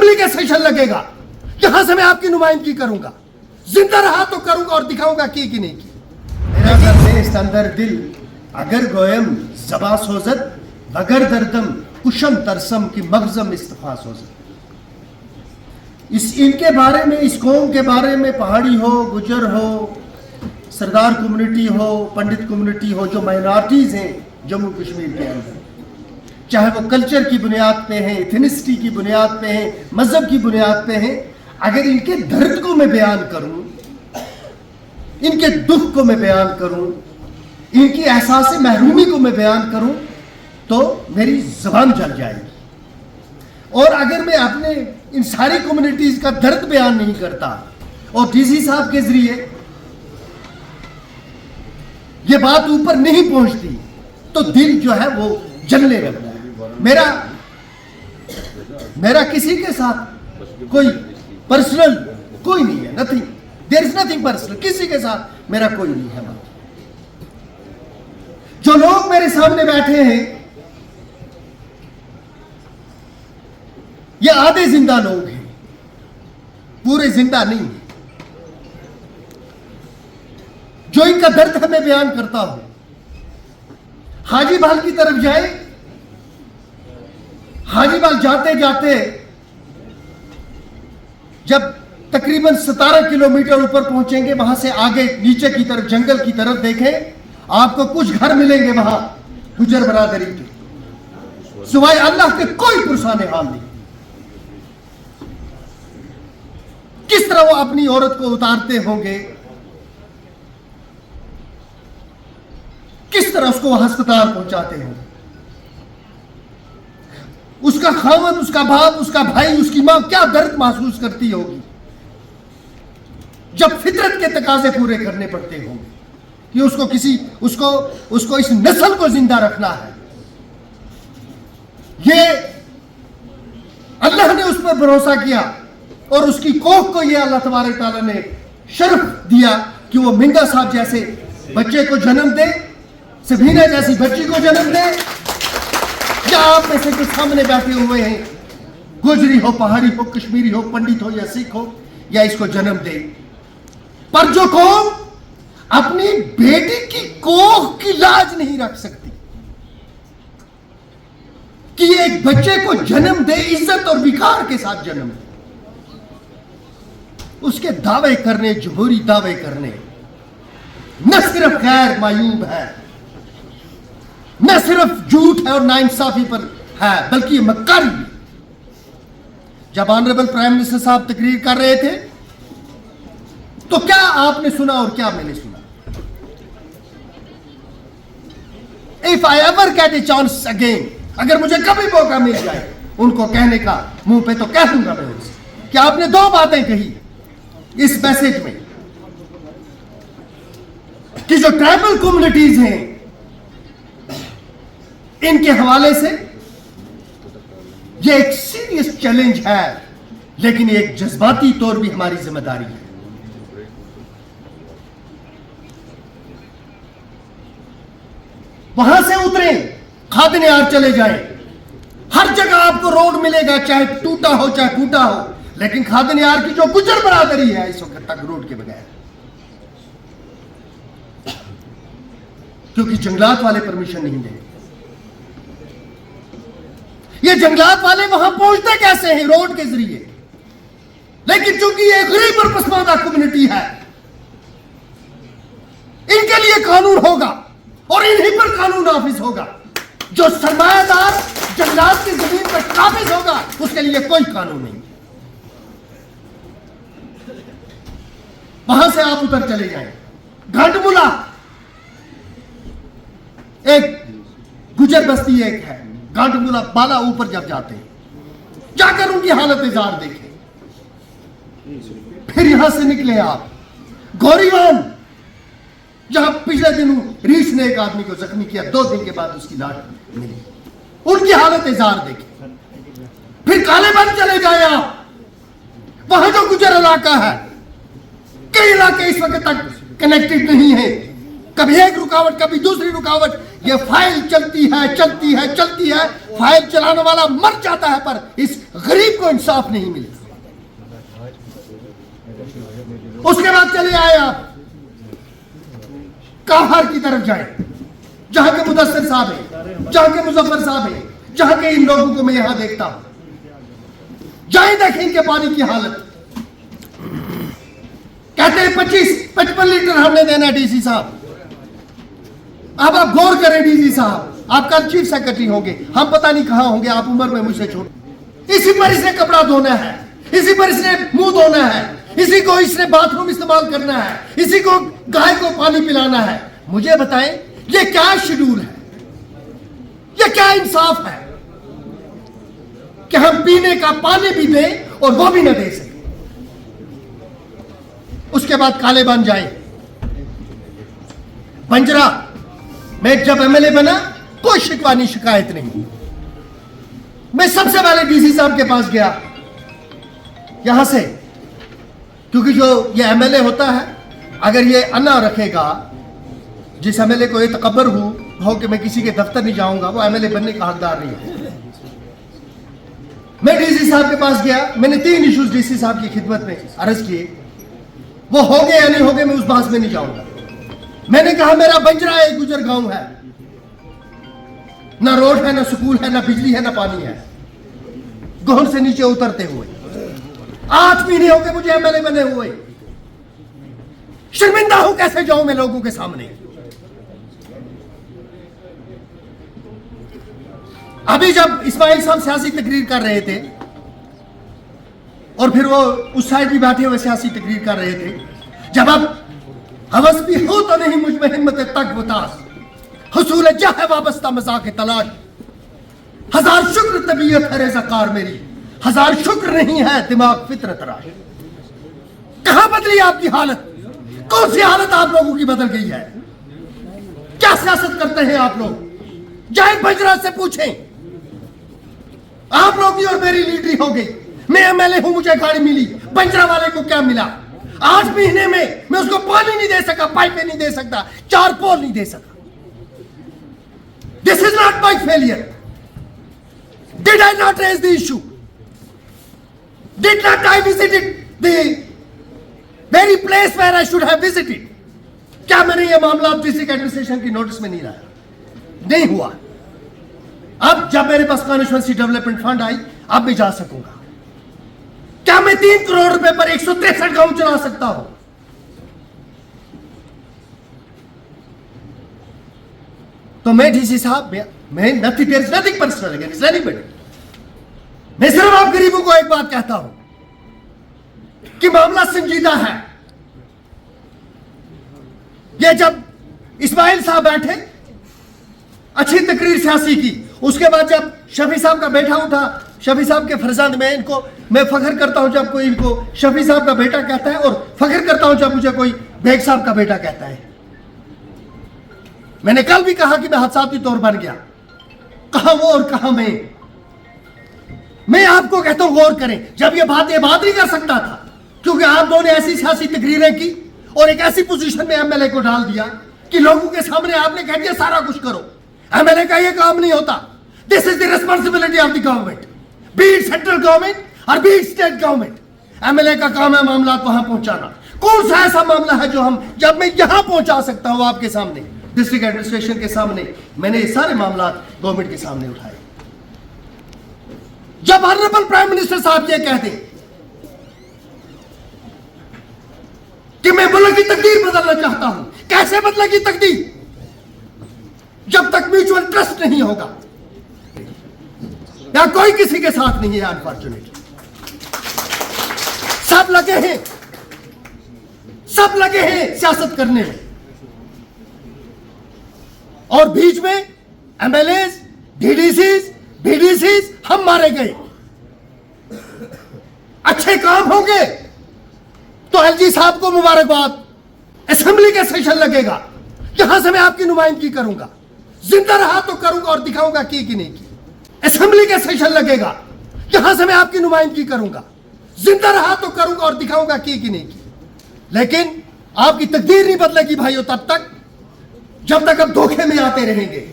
Assembly का session लगेगा, यहां से मैं आपकी नुमाइंदगी करूंगा, जिंदा रहा तो करूंगा और दिखाऊंगा की नहीं की। मेरा दर्द अंदर दिल अगर गोयम जबा सोजत अगर दर्दम कुशम तरसम की मगजम इस्तफा सोजत। इनके बारे में, इस कौम के बारे में, पहाड़ी हो, गुजर हो, सरदार कम्युनिटी हो, पंडित कम्युनिटी हो, जो माइनॉरिटीज हैं जम्मू कश्मीर के अंदर, चाहे वो कल्चर की बुनियाद पे हैं, इथनिसिटी की बुनियाद पे हैं, मजहब की बुनियाद पे हैं, अगर इनके दर्द को मैं बयान करूं, इनके दुख को मैं बयान करूं, इनकी एहसास महरूमी को मैं बयान करूं, तो मेरी जुबान जल जाएगी। और अगर मैं अपने इन सारी कम्युनिटीज का दर्द बयान नहीं करता और डीसी साहब के जरिए ये बात ऊपर नहीं पहुंचती, तो दिल जो है वो जलने लगता है। मेरा किसी के साथ कोई पर्सनल कोई नहीं है, nothing, there is nothing personal, किसी के साथ मेरा कोई नहीं है। जो लोग मेरे सामने बैठे हैं ये आधे जिंदा लोग हैं, पूरे जिंदा नहीं है। जो इनका दर्द है मैं बयान करता हूं। हाजीबाल की तरफ जाए, हाजीबाल जाते जाते जब तकरीबन 17 किलोमीटर ऊपर पहुंचेंगे, वहां से आगे नीचे की तरफ जंगल की तरफ देखें, आपको कुछ घर मिलेंगे वहां गुजर बरादरी के, सिवाय अल्लाह के कोई पुरसाने हाल नहीं। किस तरह वो अपनी औरत को उतारते होंगे, किस तरह उसको अस्पताल पहुंचाते होंगे, उसका खावन, उसका बाप, उसका भाई, उसकी मां क्या दर्द महसूस करती होगी जब फितरत के तकाजे पूरे करने पड़ते होंगे कि उसको इस नस्ल को जिंदा रखना है। ये अल्लाह ने उस पर भरोसा किया और उसकी कोख को ये अल्लाह तबारक तआला ने शर्फ दिया कि वो मिंगा साहब जैसे बच्चे को जन्म दे, सबीना जैसी बच्ची को जन्म दे, या आप में से कुछ सामने बैठे हुए हैं, गुजरी हो, पहाड़ी हो, कश्मीरी हो, पंडित हो या सिख हो, या इसको जन्म दे। पर जो कौम अपनी बेटी की कोख की लाज नहीं रख सकती कि एक बच्चे को जन्म दे, इज्जत और विकार के साथ जन्म दे, उसके दावे करने, जमहूरी दावे करने न सिर्फ गैर मायूब है, न सिर्फ झूठ है और नाइंसाफी पर है, बल्कि ये मक्कारी भी। जब ऑनरेबल प्राइम मिनिस्टर साहब तकरीर कर रहे थे तो क्या आपने सुना और क्या मैंने सुना? If I ever get a chance again, अगर मुझे कभी मौका मिल जाए उनको कहने का, मुंह पे तो कह दूंगा मैं उनसे कि आपने दो बातें कही इस मैसेज में कि जो ट्राइबल कम्युनिटीज हैं इनके हवाले से ये एक सीरियस चैलेंज है, लेकिन एक जज्बाती तौर भी हमारी जिम्मेदारी है। वहां से उतरे, खादनियार चले जाएं, हर जगह आपको रोड मिलेगा, चाहे टूटा हो चाहे फूटा हो, लेकिन खादनियार की जो गुजर बरादरी है इस वक्त तक रोड के बगैर, क्योंकि जंगलात वाले परमिशन नहीं देंगे। ये जंगलात वाले वहां पहुंचते कैसे हैं? रोड के जरिए। लेकिन चूंकि ये गरीब और पसमानदा कम्युनिटी है, इनके लिए कानून होगा और इन्हीं पर कानून नाफिज होगा। जो सरमायादार जंगलात की जमीन पर काबिज होगा उसके लिए कोई कानून नहीं। वहां से आप उतर चले जाएं, घाटमुला एक गुजर बस्ती एक है, घाटमुला बाला ऊपर जब जाते हैं जाकर उनकी हालत इजार देखें। फिर यहां से निकले आप गौरीवान, जहां पिछले दिनों रीछ ने एक आदमी को जख्मी किया, 2 दिन के बाद उसकी लाश मिली, उनकी हालत इजार देखें। फिर कालेबंद चले जाए आप, वहां जो गुजर इलाका है, कई इलाके इस वक्त तक कनेक्टेड नहीं है, कभी एक रुकावट कभी दूसरी रुकावट, ये फाइल चलती है चलती है चलती है, फाइल चलाने वाला मर जाता है, पर इस गरीब को इंसाफ नहीं मिलता। उसके बाद चले आए आप काहर की तरफ जाए, जहां के मुदस्सिर साहब है, जहां के मुजफ्फर साहब है, जहां के इन लोगों को मैं यहां देखता हूं। जाए देखें इनके पानी की हालत। कहते हैं 25-55 लीटर हमने देना डीसी साहब। अब आप गौर करें डीसी साहब, आप कल चीफ सेक्रेटरी होंगे, हम पता नहीं कहां होंगे, आप उम्र में मुझसे छोटे। इसी पर इसने कपड़ा धोना है, इसी पर इसने मुंह धोना है, इसी को इसने बाथरूम इस्तेमाल करना है, इसी को गाय को पानी पिलाना है। मुझे बताएं ये क्या शेड्यूल है, ये क्या इंसाफ है कि हम पीने का पानी भी दें और वो भी ना दे सके। उसके बाद काले बन जाए। पंजरा मैं जब एमएलए बना कोई शिकवा नहीं, शिकायत नहीं। मैं सबसे पहले डीसी साहब के पास गया यहां से, क्योंकि जो ये एमएलए होता है, अगर ये अन्ना रखेगा, जिस एमएलए को ये तकब्बर हो कि मैं किसी के दफ्तर नहीं जाऊंगा, वो एमएलए बनने का हकदार नहीं है। मैं डीसी साहब के पास गया, मैंने 3 इश्यूज डीसी साहब की खिदमत में अर्ज किए। वो हो गए या नहीं हो गए मैं उस बात में नहीं जाऊंगा। मैंने कहा मेरा बंजरा एक गुजर गांव है, ना रोड है, ना स्कूल है, ना बिजली है, ना पानी है। गोहन से नीचे उतरते हुए 8 महीने हो गए मुझे एमएलए बने हुए। शर्मिंदा हूं, कैसे जाऊं मैं लोगों के सामने। अभी जब इस्माइल साहब सियासी तकरीर कर रहे थे और फिर वो उस साइड भी बैठे हुए सियासी तकरीर कर रहे थे, जब अब हवस भी हो तो नहीं मुझ में हिम्मत तक बतास, हुसूल जह वाबस्ता मजाक तलाश, हजार शुक्र तबीयत है रेज़ाकार मेरी, हजार शुक्र नहीं है दिमाग फितरत राश। कहां बदली आपकी हालत, कौन सी हालत आप लोगों की बदल गई है? क्या सियासत करते हैं आप लोग? जाए बंजरा से पूछें। आप लोग की और मेरी लीडरी हो गई। मैं एमएलए हूं, मुझे गाड़ी मिली, बंजरा वाले को क्या मिला? 8 महीने में मैं उसको पानी नहीं दे सका, पाइपें नहीं दे सकता, 4 पोल नहीं दे सका। This is not my failure. Did I not raise the issue? Did not I visited the very place where I should have visited? क्या मैंने यह मामला डिस्ट्रिक्ट एडमिनिस्ट्रेशन की नोटिस में नहीं लाया? नहीं हुआ। अब जब मेरे पास कॉन्स्टिट्यूएंसी डेवलपमेंट फंड आई, अब मैं जा सकूंगा। क्या मैं 3 करोड़ रुपए पर 163 गांव चला सकता हूं? तो मैं डीसी साहब, मैं नथिंग पर्सनल अगेंस्ट एनीबॉडी। मैं सिर्फ आप गरीबों को एक बात कहता हूं कि मामला संजीदा है। ये जब इस्माइल साहब बैठे, अच्छी तकरीर सियासी की, उसके बाद जब शफी साहब का बेटा उठा, शफी साहब के फरजंद में, इनको मैं फख्र करता हूं जब कोई इनको शफी साहब का बेटा कहता है, और फख्र करता हूं जब मुझे कोई बेग साहब का बेटा कहता है। मैंने कल भी कहा कि मैं हादसाती तौर बन गया। कहां वो और कहां मैं आपको कहता हूं गौर करें। जब ये बात नहीं कर सकता था, क्योंकि आप दोनों ने ऐसी सियासी तकरीरें की और एक ऐसी पोजीशन में एमएलए को डाल दिया कि लोगों के सामने आपने कह दिया सारा कुछ करो। एमएलए का ये काम नहीं होता। This is the responsibility of the government, be it central government और be it state government. MLA का काम है मामला वहां पहुंचाना। कौन सा ऐसा मामला है जो हम, जब मैं यहां पहुंचा सकता हूं आपके सामने, डिस्ट्रिक्ट एडमिनिस्ट्रेशन के सामने? मैंने ये सारे मामला गवर्नमेंट के सामने उठाए। जब ऑनरेबल प्राइम मिनिस्टर साहब ये कहते कि मैं मुल्क की तकदीर बदलना चाहता हूं, कैसे बदलेगी तकदीर जब तक म्यूचुअल ट्रस्ट नहीं होगा? या कोई किसी के साथ नहीं है। अनफॉर्चुनेटली सब लगे हैं सियासत करने में, और बीच में एमएलएस, डीडीसीज, बीडीसीज हम मारे गए। अच्छे काम होंगे तो एलजी साहब को मुबारकबाद। असेंबली का सेशन लगेगा, यहां से मैं आपकी नुमाइंदगी करूंगा। जिंदा रहा तो करूंगा और दिखाऊंगा की नहीं की। असेंबली का सेशन लगेगा, यहां से मैं आपकी नुमाइंदगी करूंगा। जिंदा रहा तो करूंगा और दिखाऊंगा की नहीं की। लेकिन आपकी तकदीर नहीं बदलेगी भाइयों तब तक जब तक आप धोखे में आते रहेंगे,